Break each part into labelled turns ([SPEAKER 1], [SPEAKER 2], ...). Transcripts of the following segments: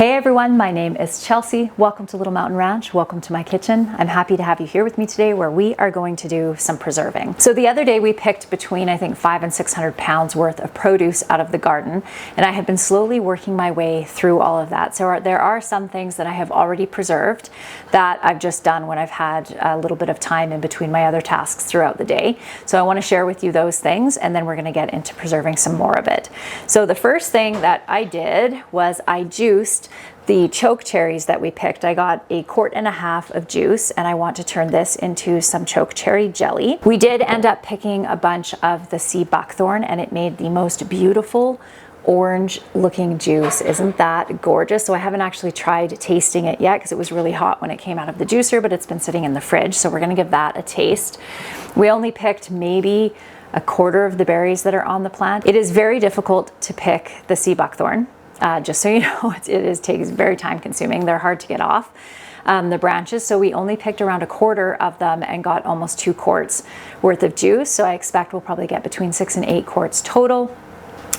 [SPEAKER 1] Hey everyone, my name is Chelsea. Welcome to Little Mountain Ranch. Welcome to my kitchen. I'm happy to have you here with me today where we are going to do some preserving. So the other day we picked between I think 500 and 600 pounds worth of produce out of the garden, and I have been slowly working my way through all of that. So there are some things that I have already preserved that I've just done when I've had a little bit of time in between my other tasks throughout the day. So I want to share with you those things, and then we're going to get into preserving some more of it. So the first thing that I did was I juiced the choke cherries that we picked. I got 1.5 quarts of juice, and I want to turn this into some choke cherry jelly. We did end up picking a bunch of the sea buckthorn, and it made the most beautiful orange looking juice. Isn't that gorgeous? So I haven't actually tried tasting it yet because it was really hot when it came out of the juicer, but it's been sitting in the fridge, so we're going to give that a taste. We only picked maybe 1/4 of the berries that are on the plant. It is very difficult to pick the sea buckthorn. Just so you know, it takes very time consuming. They're hard to get off the branches. So we only picked around 1/4 of them and got almost 2 quarts worth of juice. So I expect we'll probably get between 6 and 8 quarts total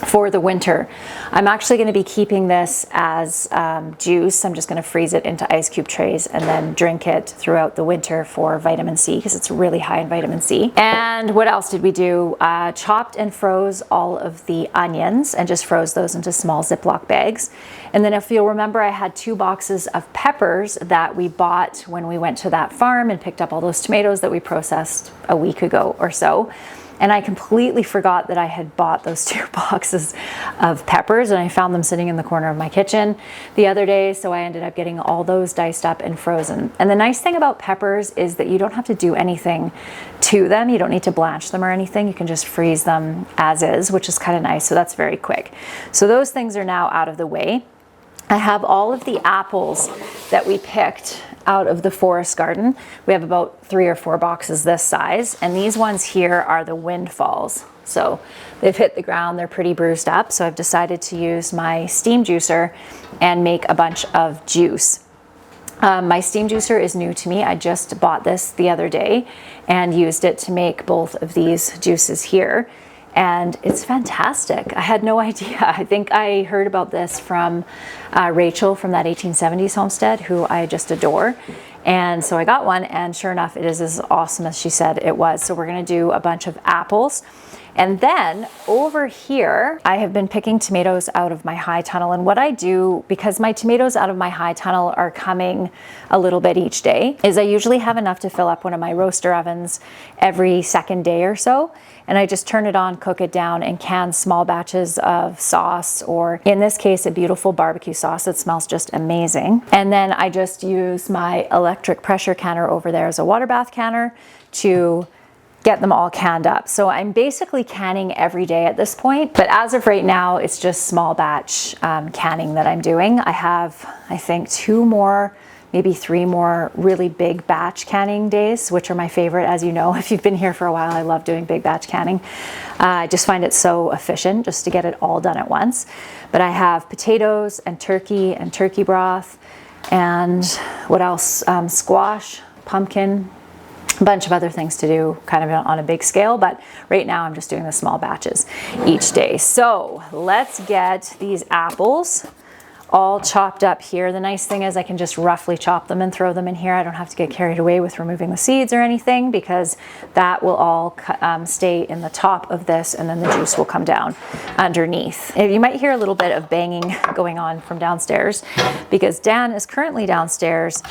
[SPEAKER 1] for the winter. I'm actually going to be keeping this as juice. I'm just going to freeze it into ice cube trays and then drink it throughout the winter for vitamin C because it's really high in vitamin C. And what else did we do? Chopped and froze all of the onions and just froze those into small Ziploc bags. And then if you'll remember, I had 2 boxes of peppers that we bought when we went to that farm and picked up all those tomatoes that we processed a week ago or so. And I completely forgot that I had bought those 2 boxes of peppers, and I found them sitting in the corner of my kitchen the other day. So I ended up getting all those diced up and frozen. And the nice thing about peppers is that you don't have to do anything to them. You don't need to blanch them or anything. You can just freeze them as is, which is kind of nice. So that's very quick. So those things are now out of the way. I have all of the apples that we picked out of the forest garden. We have about 3 or 4 boxes this size, and these ones here are the windfalls. So they've hit the ground, they're pretty bruised up, so I've decided to use my steam juicer and make a bunch of juice. My steam juicer is new to me. I just bought this the other day and used it to make both of these juices here. And it's fantastic. I had no idea. I think I heard about this from Rachel from that 1870s homestead, who I just adore. And so I got one, and sure enough, it is as awesome as she said it was. So we're gonna do a bunch of apples. And then over here, I have been picking tomatoes out of my high tunnel. And what I do, because my tomatoes out of my high tunnel are coming a little bit each day, is I usually have enough to fill up one of my roaster ovens every second day or so. And I just turn it on, cook it down, and can small batches of sauce, or in this case, a beautiful barbecue sauce that smells just amazing. And then I just use my electric pressure canner over there as a water bath canner to get them all canned up. So I'm basically canning every day at this point, but as of right now, it's just small batch canning that I'm doing. I have, I think, 2 more, maybe 3 more really big batch canning days, which are my favorite. As you know, if you've been here for a while, I love doing big batch canning. I just find it so efficient just to get it all done at once. But I have potatoes and turkey broth, and what else? Squash, pumpkin, a bunch of other things to do kind of on a big scale, but right now I'm just doing the small batches each day. So let's get these apples all chopped up here. The nice thing is I can just roughly chop them and throw them in here. I don't have to get carried away with removing the seeds or anything, because that will all stay in the top of this, and then the juice will come down underneath. You might hear a little bit of banging going on from downstairs because Dan is currently downstairs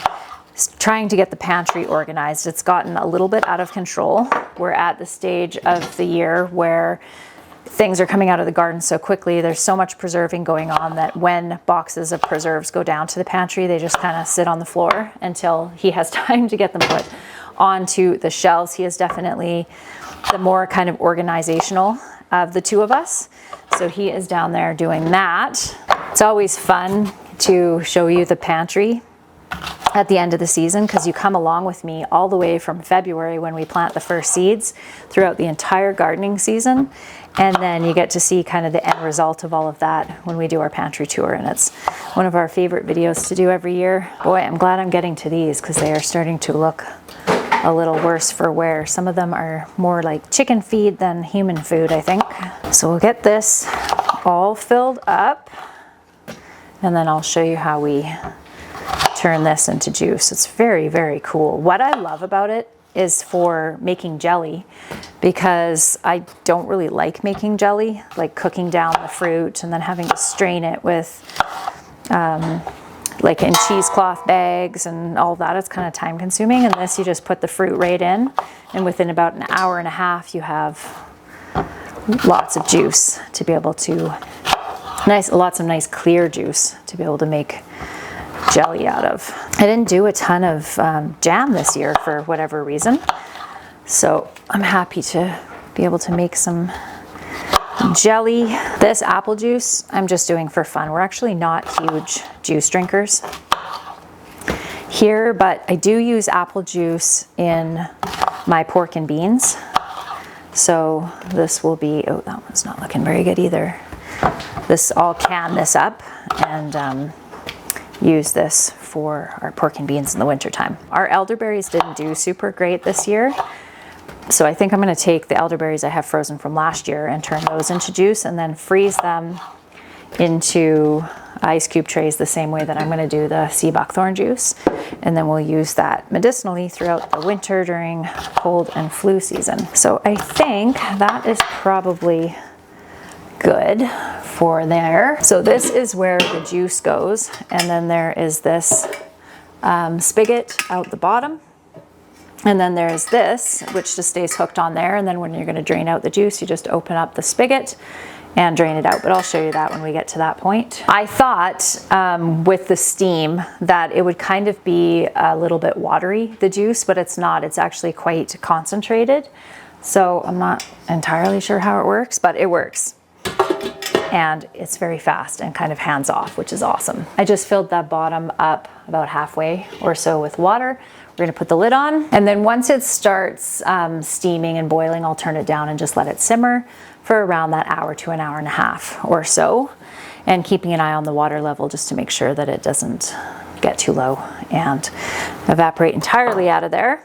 [SPEAKER 1] trying to get the pantry organized. It's gotten a little bit out of control. We're at the stage of the year where things are coming out of the garden so quickly. There's so much preserving going on that when boxes of preserves go down to the pantry, they just kind of sit on the floor until he has time to get them put onto the shelves. He is definitely the more kind of organizational of the 2 of us. So he is down there doing that. It's always fun to show you the pantry at the end of the season, because you come along with me all the way from February when we plant the first seeds throughout the entire gardening season, and then you get to see kind of the end result of all of that when we do our pantry tour, and it's one of our favorite videos to do every year. Boy, I'm glad I'm getting to these because they are starting to look a little worse for wear. Some of them are more like chicken feed than human food, I think. So we'll get this all filled up. and then I'll show you how we turn this into juice. It's very, very cool. What I love about it is for making jelly, because I don't really like making jelly, like cooking down the fruit and then having to strain it with like in cheesecloth bags and all that. It's kind of time consuming. And this, you just put the fruit right in, and within about an hour and a half you have lots of juice to be able to, lots of nice clear juice to be able to make jelly out of. I didn't do a ton of jam this year for whatever reason, so I'm happy to be able to make some jelly. This apple juice I'm just doing for fun. We're actually not huge juice drinkers here, but I do use apple juice in my pork and beans. So this will be, oh, that one's not looking very good either. I'll can this up and use this for our pork and beans in the wintertime. Our elderberries didn't do super great this year, so I think I'm going to take the elderberries I have frozen from last year and turn those into juice, and then freeze them into ice cube trays the same way that I'm going to do the sea buckthorn juice, and then we'll use that medicinally throughout the winter during cold and flu season. So I think that is probably good for there. So this is where the juice goes, and then there is this spigot out the bottom, and then there's this which just stays hooked on there, and then when you're going to drain out the juice, you just open up the spigot and drain it out, but I'll show you that when we get to that point. I thought with the steam that it would kind of be a little bit watery, the juice, but it's not. It's actually quite concentrated, so I'm not entirely sure how it works, but it works. And it's very fast and kind of hands off, which is awesome. I just filled that bottom up about halfway or so with water. We're gonna put the lid on, and then once it starts steaming and boiling, I'll turn it down and just let it simmer for around that hour to an hour and a half or so, and keeping an eye on the water level just to make sure that it doesn't get too low and evaporate entirely out of there.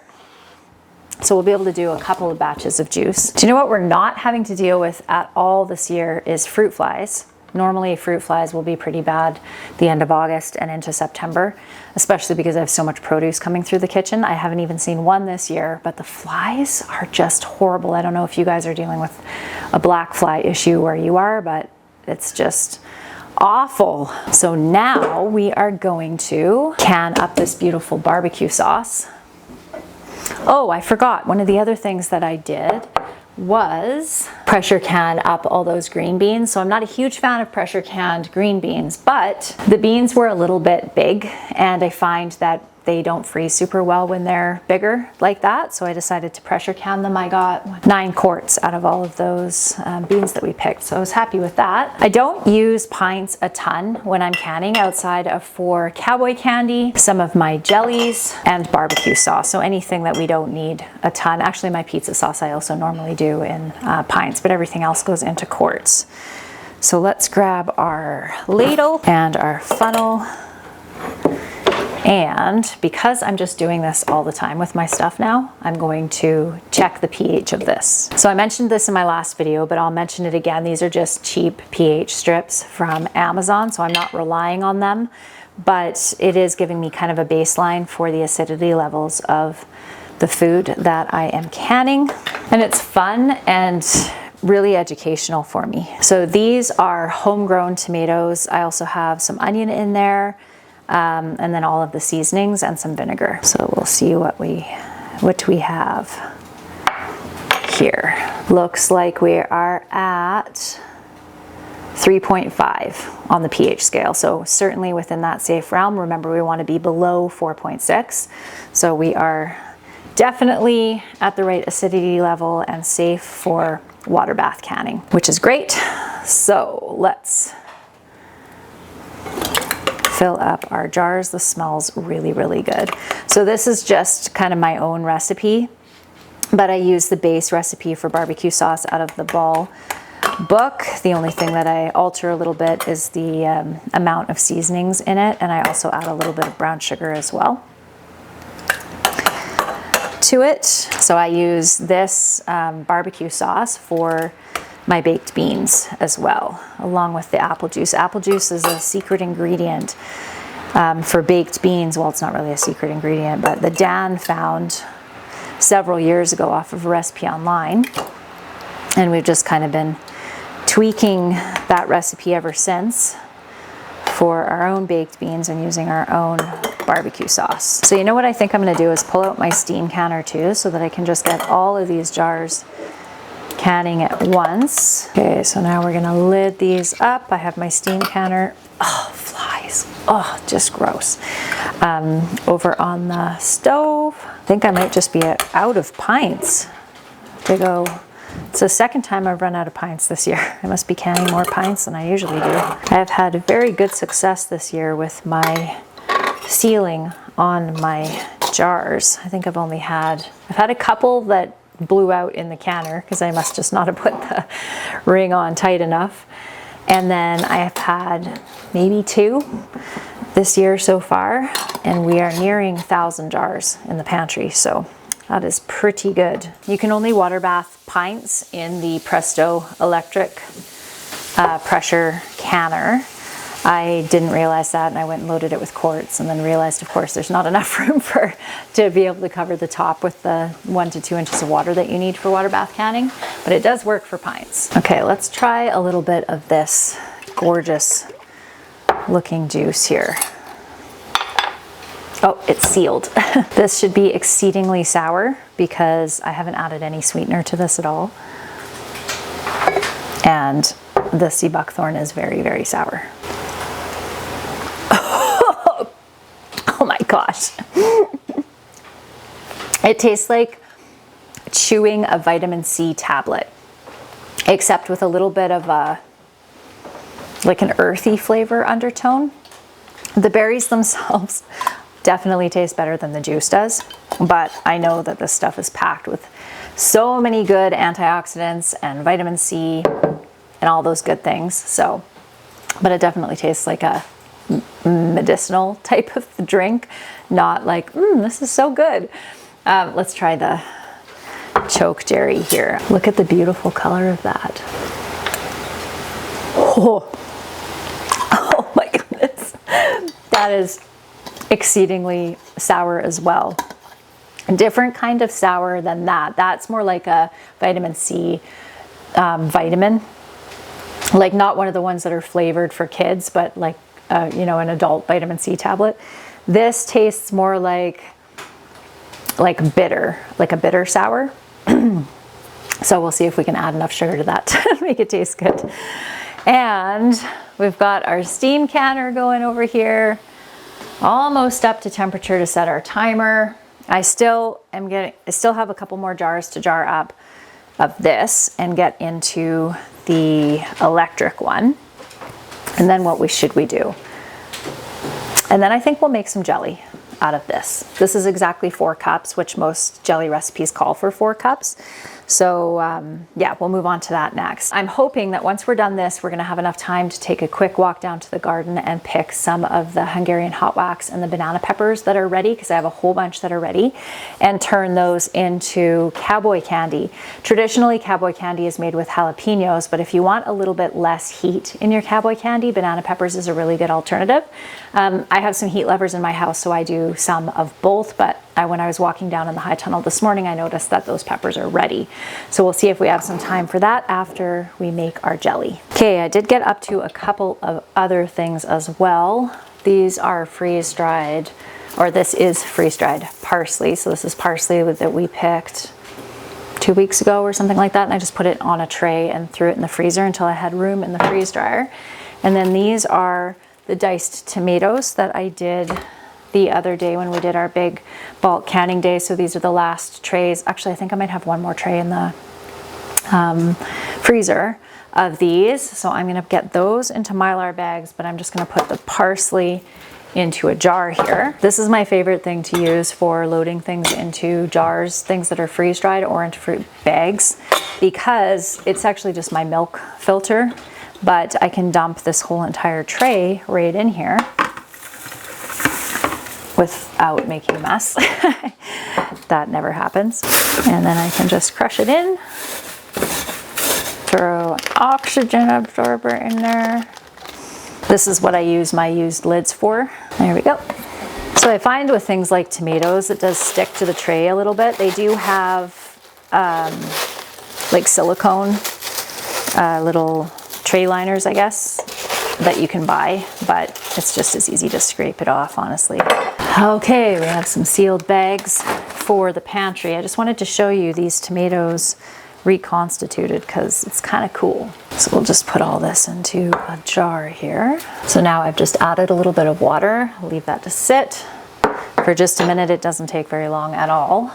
[SPEAKER 1] So we'll be able to do a couple of batches of juice. Do you know what we're not having to deal with at all this year is fruit flies. Normally fruit flies will be pretty bad the end of August and into September, especially because I have so much produce coming through the kitchen. I haven't even seen one this year, but the flies are just horrible. I don't know if you guys are dealing with a black fly issue where you are, but it's just awful. So now we are going to can up this beautiful barbecue sauce. Oh, I forgot. One of the other things that I did was pressure can up all those green beans. So I'm not a huge fan of pressure canned green beans, but the beans were a little bit big, and I find that they don't freeze super well when they're bigger like that. So I decided to pressure can them. I got 9 quarts out of all of those beans that we picked. So I was happy with that. I don't use pints a ton when I'm canning outside of for Cowboy Candy, some of my jellies, and barbecue sauce. So anything that we don't need a ton. Actually, my pizza sauce I also normally do in pints, but everything else goes into quarts. So let's grab our ladle and our funnel. And because I'm just doing this all the time with my stuff now, I'm going to check the pH of this. So I mentioned this in my last video, but I'll mention it again. These are just cheap pH strips from Amazon, so I'm not relying on them, but it is giving me kind of a baseline for the acidity levels of the food that I am canning. And it's fun and really educational for me. So these are homegrown tomatoes. I also have some onion in there, and then all of the seasonings and some vinegar. So we'll see what we have here. Looks like we are at 3.5 on the pH scale. So certainly within that safe realm. Remember, we want to be below 4.6. So we are definitely at the right acidity level and safe for water bath canning, which is great. So let's fill up our jars. This smells really, really good. So this is just kind of my own recipe, but I use the base recipe for barbecue sauce out of the Ball book. The only thing that I alter a little bit is the amount of seasonings in it, and I also add a little bit of brown sugar as well to it. So I use this barbecue sauce for my baked beans as well, along with the apple juice. Apple juice is a secret ingredient for baked beans. Well, it's not really a secret ingredient, but the Dan found several years ago off of a recipe online, and we've just kind of been tweaking that recipe ever since for our own baked beans and using our own barbecue sauce. So you know what I think I'm going to do is pull out my steam canner too, so that I can just get all of these jars canning at once. Okay, so now we're going to lid these up. I have my steam canner. Oh, flies. Oh, just gross. Over on the stove. I think I might just be out of pints to go. It's the second time I've run out of pints this year. I must be canning more pints than I usually do. I have had very good success this year with my sealing on my jars. I think I've had a couple that blew out in the canner because I must just not have put the ring on tight enough. And then I have had maybe 2 this year so far, and we are nearing 1,000 jars in the pantry. So that is pretty good. You can only water bath pints in the Presto electric pressure canner. I didn't realize that, and I went and loaded it with quarts, and then realized, of course, there's not enough room to be able to cover the top with the 1 to 2 inches of water that you need for water bath canning, but it does work for pints. Okay, let's try a little bit of this gorgeous looking juice here. Oh, it's sealed. This should be exceedingly sour because I haven't added any sweetener to this at all. And the sea buckthorn is very, very sour. Oh my gosh. It tastes like chewing a vitamin C tablet, except with a little bit of like an earthy flavor undertone. The berries themselves definitely taste better than the juice does, but I know that this stuff is packed with so many good antioxidants and vitamin C and all those good things. So, but it definitely tastes like a medicinal type of drink, not like, this is so good. Let's try the chokecherry here. Look at the beautiful color of that. Oh my goodness. That is exceedingly sour as well. A different kind of sour than that. That's more like a vitamin C vitamin. Like not one of the ones that are flavored for kids, but like, you know, an adult vitamin C tablet. This tastes more like bitter, like a bitter sour. So we'll see if we can add enough sugar to that to make it taste good. And we've got our steam canner going over here, almost up to temperature to set our timer. I still have a couple more jars to jar up of this and get into the electric one. And then what should we do? And then I think we'll make some jelly out of this. This is exactly 4 cups, which most jelly recipes call for 4 cups. So yeah, we'll move on to that next. I'm hoping that once we're done this, we're gonna have enough time to take a quick walk down to the garden and pick some of the Hungarian hot wax and the banana peppers that are ready, because I have a whole bunch that are ready, and turn those into cowboy candy. Traditionally, cowboy candy is made with jalapenos, but if you want a little bit less heat in your cowboy candy, banana peppers is a really good alternative. I have some heat levers in my house, so I do some of both, but when I was walking down in the high tunnel this morning, I noticed that those peppers are ready. So we'll see if we have some time for that after we make our jelly. Okay, I did get up to a couple of other things as well. These are freeze-dried, or this is freeze-dried parsley. So this is parsley that we picked 2 weeks ago or something like that. And I just put it on a tray and threw it in the freezer until I had room in the freeze dryer. And then these are the diced tomatoes that I did the other day when we did our big bulk canning day. So these are the last trays. Actually, I think I might have one more tray in the freezer of these. So I'm gonna get those into Mylar bags, but I'm just gonna put the parsley into a jar here. This is my favorite thing to use for loading things into jars, things that are freeze-dried or into fruit bags, because it's actually just my milk filter, but I can dump this whole entire tray right in here without making a mess. That never happens. And then I can just crush it in, throw oxygen absorber in there. This is what I use my used lids for. There we go. So I find with things like tomatoes, it does stick to the tray a little bit. They do have like silicone little tray liners, I guess, that you can buy, but it's just as easy to scrape it off, honestly. Okay, we have some sealed bags for the pantry. I just wanted to show you these tomatoes reconstituted because it's kind of cool. So we'll just put all this into a jar here. So now I've just added a little bit of water. I'll leave that to sit for just a minute. It doesn't take very long at all.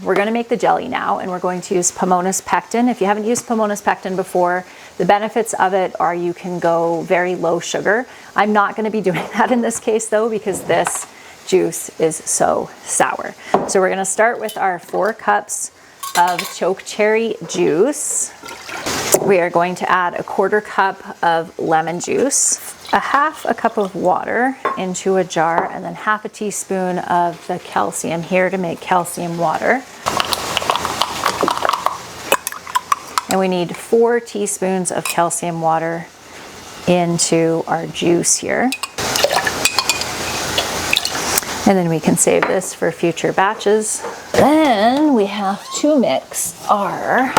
[SPEAKER 1] We're going to make the jelly now, and we're going to use Pomona's pectin. If you haven't used Pomona's pectin before, the benefits of it are you can go very low sugar. I'm not going to be doing that in this case though, because this juice is so sour. So we're going to start with our 4 cups of chokecherry juice. We are going to add a 1/4 cup of lemon juice, a 1/2 cup of water into a jar, and then 1/2 teaspoon of the calcium here to make calcium water. And we need 4 teaspoons of calcium water into our juice here. And then we can save this for future batches. Then we have to mix our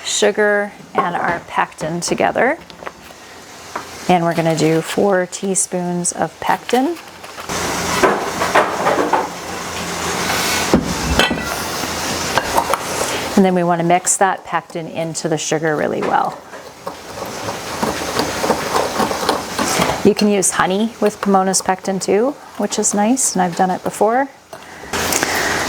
[SPEAKER 1] sugar and our pectin together. And we're going to do 4 teaspoons of pectin. And then we want to mix that pectin into the sugar really well. You can use honey with Pomona's pectin too, which is nice, and I've done it before.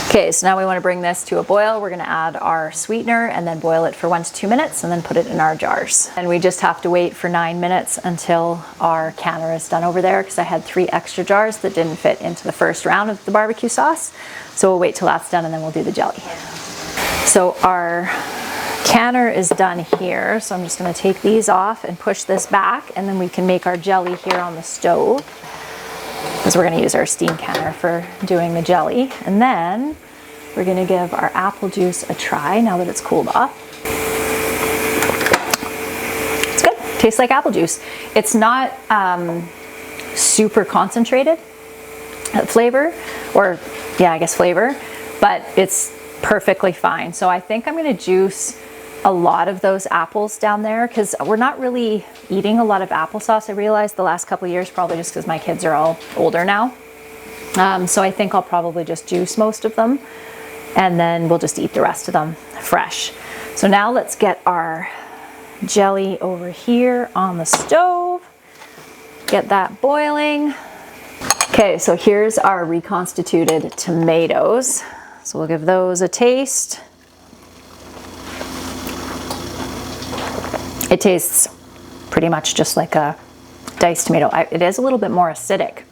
[SPEAKER 1] Okay, so now we want to bring this to a boil. We're going to add our sweetener and then boil it for 1 to 2 minutes and then put it in our jars. And we just have to wait for 9 minutes until our canner is done over there, because I had 3 extra jars that didn't fit into the first round of the barbecue sauce. So we'll wait till that's done and then we'll do the jelly. So our canner is done here. So I'm just going to take these off and push this back, and then we can make our jelly here on the stove, because we're going to use our steam canner for doing the jelly. And then we're going to give our apple juice a try now that it's cooled off. It's good. Tastes like apple juice. It's not super concentrated flavor, or yeah, I guess flavor, but it's perfectly fine. So I think I'm going to juice a lot of those apples down there, because we're not really eating a lot of applesauce. I realized the last couple of years, probably just because my kids are all older now. So I think I'll probably just juice most of them, and then we'll just eat the rest of them fresh. So now let's get our jelly over here on the stove, get that boiling. Okay, so here's our reconstituted tomatoes. So we'll give those a taste. It tastes pretty much just like a diced tomato. It is a little bit more acidic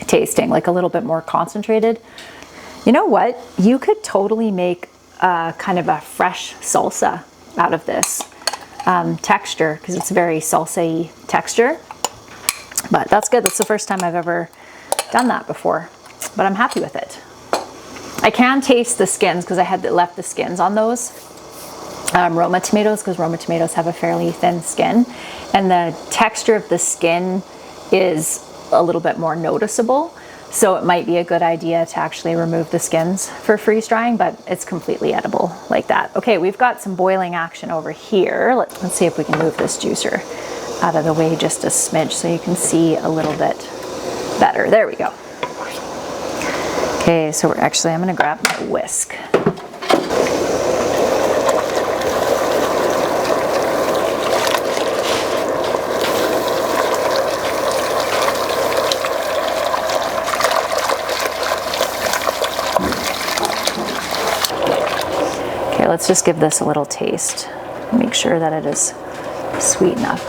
[SPEAKER 1] tasting, like a little bit more concentrated. You know what? You could totally make kind of a fresh salsa out of this texture, because it's very salsa-y texture. But that's good. That's the first time I've ever done that before, but I'm happy with it. I can taste the skins, because I had left the skins on those Roma tomatoes, because Roma tomatoes have a fairly thin skin, and the texture of the skin is a little bit more noticeable. So it might be a good idea to actually remove the skins for freeze drying, but it's completely edible like that. Okay, we've got some boiling action over here. Let's see if we can move this juicer out of the way just a smidge so you can see a little bit better. There we go. Okay, so I'm gonna grab my whisk. Okay, let's just give this a little taste. Make sure that it is sweet enough.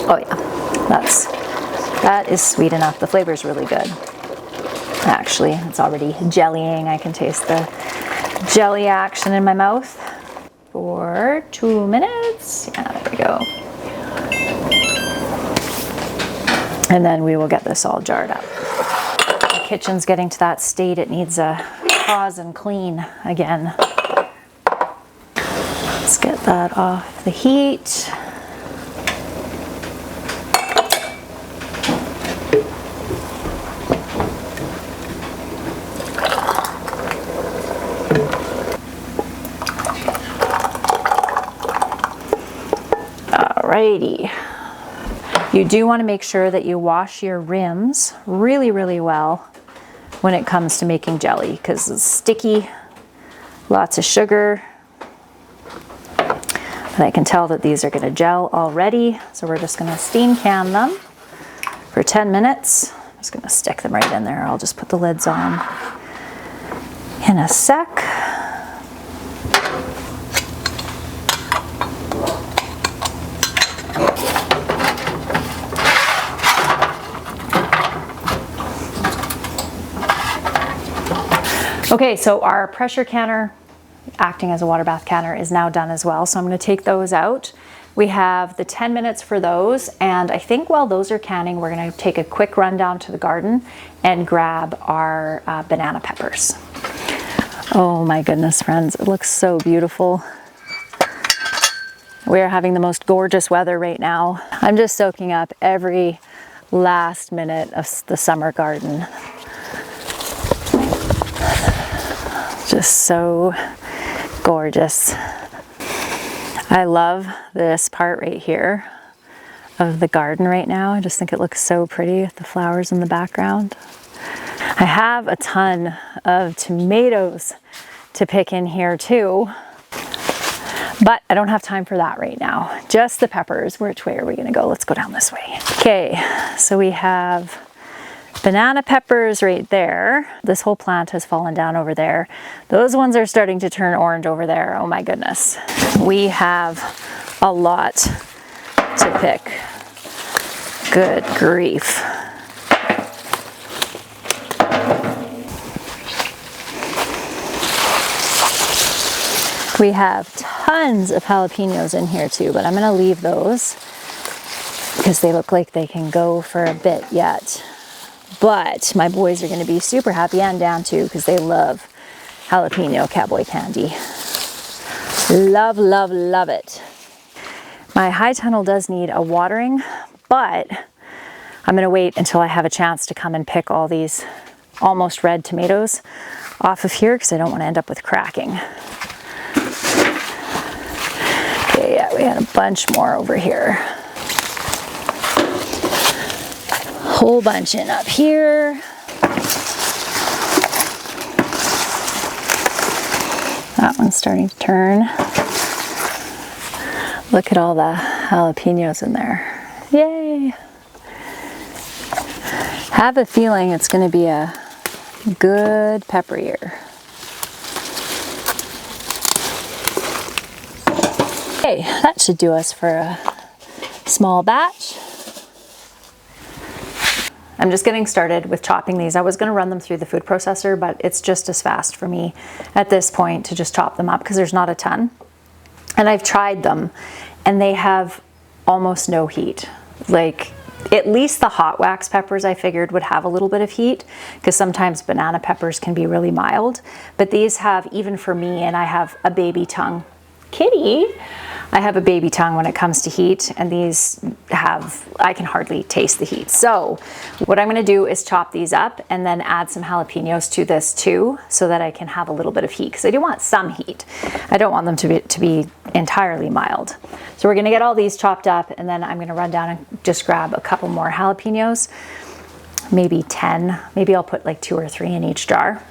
[SPEAKER 1] Oh yeah, that is sweet enough. The flavor is really good. Actually, it's already jellying. I can taste the jelly action in my mouth for 2 minutes. Yeah, there we go. And then we will get this all jarred up. The kitchen's getting to that state. It needs a pause and clean again. Let's get that off the heat. Alrighty. You do want to make sure that you wash your rims really, really well when it comes to making jelly, because it's sticky, lots of sugar. And I can tell that these are going to gel already, so we're just going to steam can them for 10 minutes. I'm just going to stick them right in there. I'll just put the lids on in a sec. Okay, so our pressure canner, acting as a water bath canner, is now done as well. So I'm going to take those out. We have the 10 minutes for those, and I think while those are canning, we're going to take a quick run down to the garden and grab our banana peppers. Oh my goodness, friends, it looks so beautiful. We are having the most gorgeous weather right now. I'm just soaking up every last minute of the summer garden. Just so gorgeous. I love this part right here of the garden right now. I just think it looks so pretty with the flowers in the background. I have a ton of tomatoes to pick in here too, but I don't have time for that right now. Just the peppers. Which way are we gonna go? Let's go down this way. Okay, so we have banana peppers right there. This whole plant has fallen down over there. Those ones are starting to turn orange over there. Oh my goodness. We have a lot to pick. Good grief. We have tons of jalapenos in here too, but I'm gonna leave those because they look like they can go for a bit yet. But my boys are going to be super happy, and Dan too, because they love jalapeno cowboy candy. Love, love, love it. My high tunnel does need a watering, but I'm going to wait until I have a chance to come and pick all these almost red tomatoes off of here, because I don't want to end up with cracking. Okay, yeah, we had a bunch more over here. Whole bunch in up here. That one's starting to turn. Look at all the jalapenos in there. Yay! Have a feeling it's going to be a good pepper year. Okay, that should do us for a small batch. I'm just getting started with chopping these. I was going to run them through the food processor, but it's just as fast for me at this point to just chop them up because there's not a ton. And I've tried them and they have almost no heat. Like, at least the hot wax peppers I figured would have a little bit of heat, because sometimes banana peppers can be really mild. But these have, even for me, and I have a baby tongue. Kitty! I have a baby tongue when it comes to heat, and these have, I can hardly taste the heat. So what I'm going to do is chop these up and then add some jalapenos to this too, so that I can have a little bit of heat, because I do want some heat. I don't want them to be entirely mild. So we're going to get all these chopped up, and then I'm going to run down and just grab a couple more jalapenos, maybe 10. Maybe I'll put like 2 or 3 in each jar,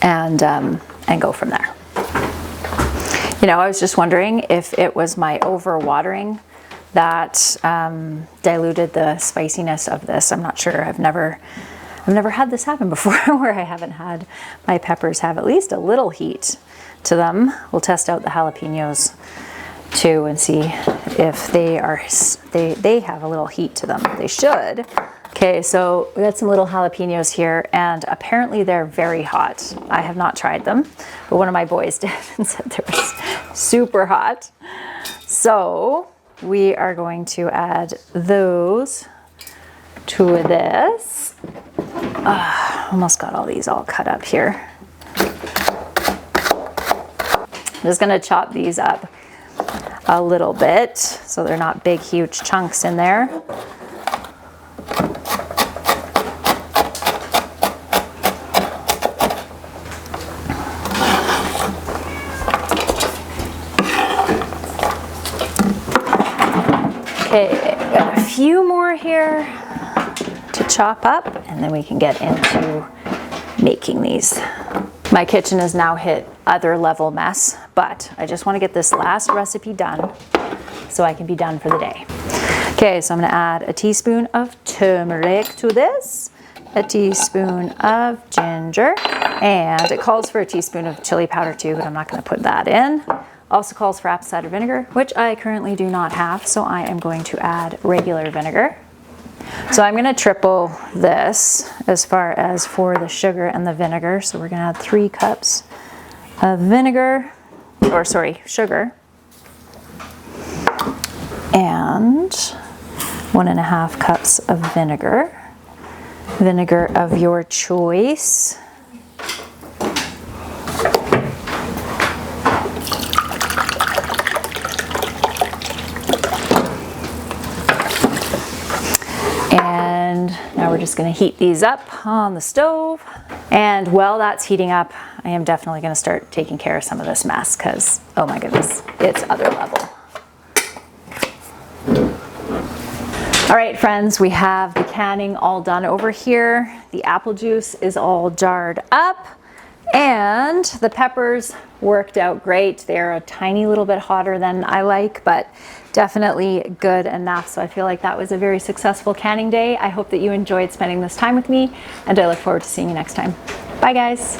[SPEAKER 1] and go from there. You know, I was just wondering if it was my over-watering that diluted the spiciness of this. I'm not sure. I've never had this happen before where I haven't had my peppers have at least a little heat to them. We'll test out the jalapenos too and see if they have a little heat to them. They should. Okay, so we got some little jalapenos here, and apparently they're very hot. I have not tried them, but one of my boys did and said they were super hot. So we are going to add those to this. Almost got all these all cut up here. just gonna chop these up a little bit so they're not big, huge chunks in there. Okay, got a few more here to chop up, and then we can get into making these. My kitchen has now hit other level mess, but I just want to get this last recipe done so I can be done for the day. Okay, so I'm going to add a teaspoon of turmeric to this, a teaspoon of ginger, and it calls for a teaspoon of chili powder too, but I'm not going to put that in. Also calls for apple cider vinegar, which I currently do not have, so I am going to add regular vinegar. So I'm going to triple this as far as for the sugar and the vinegar. So we're going to add 3 cups of vinegar, or sorry, sugar, and 1.5 cups of vinegar. Vinegar of your choice. And now we're just going to heat these up on the stove. And while that's heating up, I am definitely going to start taking care of some of this mess because, oh my goodness, it's other level. All right, friends, we have the canning all done over here. The apple juice is all jarred up. And the peppers worked out great. They're a tiny little bit hotter than I like, but definitely good enough. So I feel like that was a very successful canning day. I hope that you enjoyed spending this time with me, and I look forward to seeing you next time. Bye, guys.